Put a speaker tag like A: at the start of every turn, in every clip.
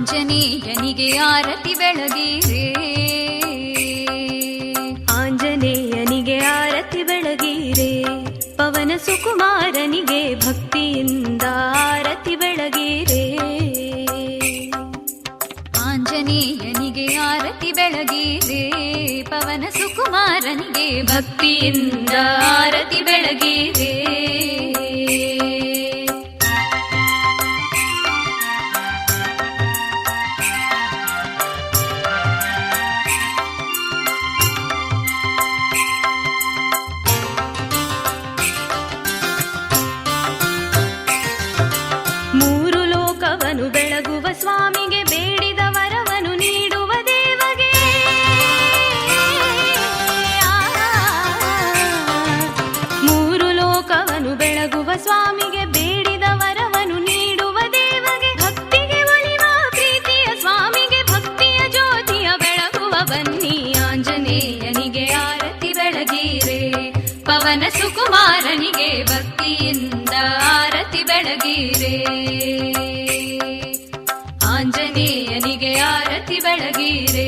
A: ಆಂಜನೇಯನಿಗೆ ಆರತಿ ಬೆಳಗಿರೆ,
B: ಆಂಜನೇಯನಿಗೆ ಆರತಿ ಬೆಳಗಿರೆ, ಪವನ ಸುಕುಮಾರನಿಗೆ ಭಕ್ತಿಯಿಂದ ಆರತಿ ಬೆಳಗಿರೆ.
A: ಆಂಜನೇಯನಿಗೆ ಆರತಿ ಬೆಳಗಿರೆ, ಪವನ ಸುಕುಮಾರನಿಗೆ ಭಕ್ತಿಯಿಂದ ಆರತಿ ಬೆಳಗಿರೆ.
B: ಮೂರು ಲೋಕವನು ಬೆಳಗುವ ಸ್ವಾಮಿಗೆ, ಬೇಡಿದ ವರವನು ನೀಡುವ ದೇವಗೆ. ಮೂರು ಲೋಕವನು ಬೆಳಗುವ ಸ್ವಾಮಿಗೆ, ಬೇಡಿದ ವರವನು ನೀಡುವ ದೇವಗೆ. ಭಕ್ತಿಗೆ ಒಲಿವ ಪ್ರೀತಿಯ ಸ್ವಾಮಿಗೆ, ಭಕ್ತಿಯ ಜ್ಯೋತಿಯ ಬೆಳಗುವ ಬನ್ನಿ. ಆಂಜನೇಯನಿಗೆ ಆರತಿ ಬೆಳಗಿರೆ, ಪವನ ಸುಕುಮಾರನಿಗೆ ಭಕ್ತಿಯಿಂದ ಆರತಿ ಬೆಳಗಿರೆ. ಆಂಜನೇಯನಿಗೆ ಆರತಿ ಬೆಳಗಿರೆ,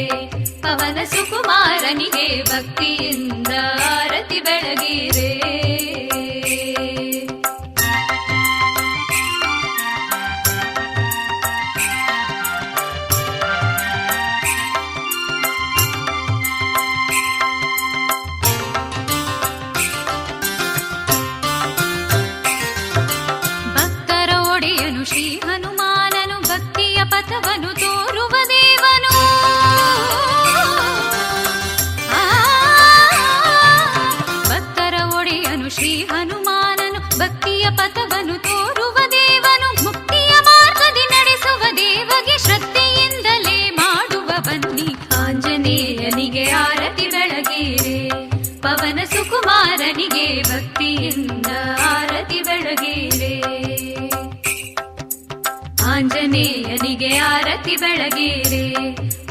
B: ಪವನ ಸುಕುಮಾರನಿಗೆ ಭಕ್ತಿಯಿಂದ ಆರತಿ ಬೆಳಗಿರೆ. ಭಕ್ತರ ಒಡೆಯನು ಶ್ರೀ ಹನುಮಾನನು, ಭಕ್ತಿಯ ಪಥವನ್ನು ತೋರುವ ದೇವನು. ಭಕ್ತರ ಒಡೆಯನು ಶ್ರೀ ಹನುಮಾನನು, ಭಕ್ತಿಯ ಪಥವನ್ನು ತೋರುವ ದೇವನು. ಮುಕ್ತಿಯ ಮಾರ್ಗದಿ ನಡೆಸುವ ದೇವಗೆ, ಶ್ರದ್ಧೆಯಿಂದಲೇ ಮಾಡುವ ಬನ್ನಿ. ಆಂಜನೇಯನಿಗೆ ಆರತಿ ಬೆಳಗಿರೆ, ಪವನ ಸುಕುಮಾರನಿಗೆ ಭಕ್ತಿಯಿಂದ ಆರತಿ ಬೆಳಗಿರೆ. ಆಂಜನೇಯನಿಗೆ ಆರತಿ ಬೆಳಗಿರೆ,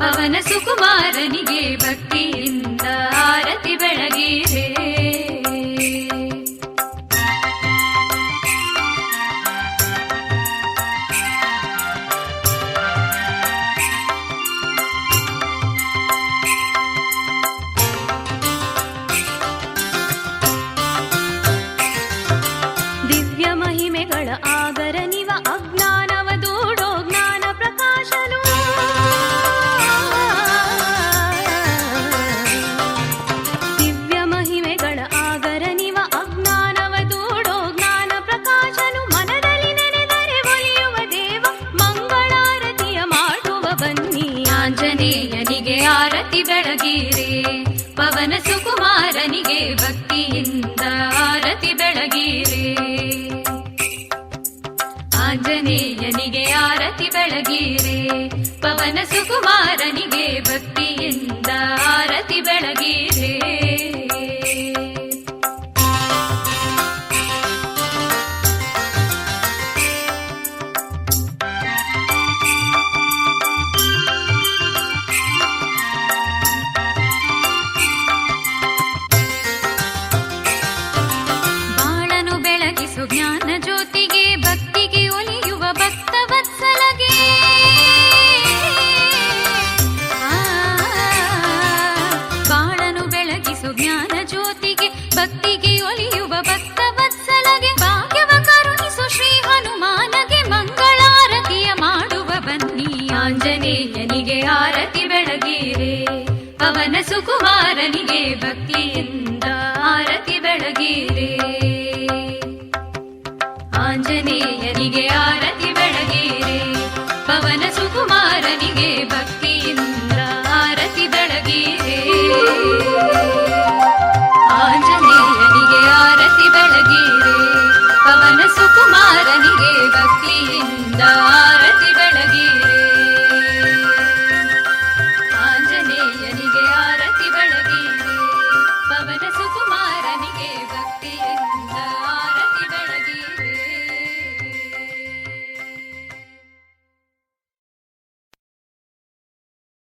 B: ಪವನ ಸುಕುಮಾರನಿಗೆ ಭಕ್ತಿಯಿಂದ ಆರತಿ ಬೆಳಗಿರೆ. ದಿವ್ಯ ಮಹಿಮೆಗಳ ಆಗರನಿವ, ಅಜ್ಞಾನವ ದೂಡೋ ಜ್ಞಾನ ಪ್ರಕಾಶನು. ದಿವ್ಯ ಮಹಿಮೆಗಳ ಆಗರನಿವ, ಅಜ್ಞಾನವ ದೂಡೋ ಜ್ಞಾನ ಪ್ರಕಾಶನು. ಮನದಲ್ಲಿ ನೆನೆದರೆ ಒಲಿಯುವ ದೇವ, ಮಂಗಳಾರತಿಯ ಮಾಡುವ ಬನ್ನಿ. ಆಂಜನೇಯನಿಗೆ ಆರತಿ ಬೆಳಗಿರೆ, ಪವನ ಸುಕುಮಾರನಿಗೆ ಭಕ್ತಿಯಿಂದ ಆರತಿ ಬೆಳಗಿರೆ. ಆಂಜನೇಯನಿಗೆ ಆರತಿ ಬೆಳಗಿರೆ, ಪವನ ಸುಕುಮಾರನಿಗೆ ಭಕ್ತಿಯಿಂದ ಆರತಿ ಬೆಳಗಿರೆ. ಬಾಳನು ಬೆಳಗಿಸು ಜ್ಞಾನ ಜ್ಯೋತಿಗೆ, ಭಕ್ತಿಗೆ ಒಲಿಯುವ ಭಕ್ತ ವತ್ಸಲಗೆ. ಬಾಳನು ಬೆಳಗಿಸು ಜ್ಞಾನ ಜ್ಯೋತಿಗೆ, ಭಕ್ತಿಗೆ ಒಲಿಯುವ ಭಕ್ತ ವತ್ಸಲಗೆ. ಭಾಗ್ಯವ ಕರುಣಿಸು ಶ್ರೀ ಹನುಮಾನಗೆ, ಮಂಗಳಾರತಿಯ ಮಾಡುವ ಬನ್ನಿ. ಆಂಜನೇಯನಿಗೆ ಆರತಿ ಬೆಳಗಿರೆ, ಪವನ ಸುಕುಮಾರನಿಗೆ ಭಕ್ತಿಯಿಂದ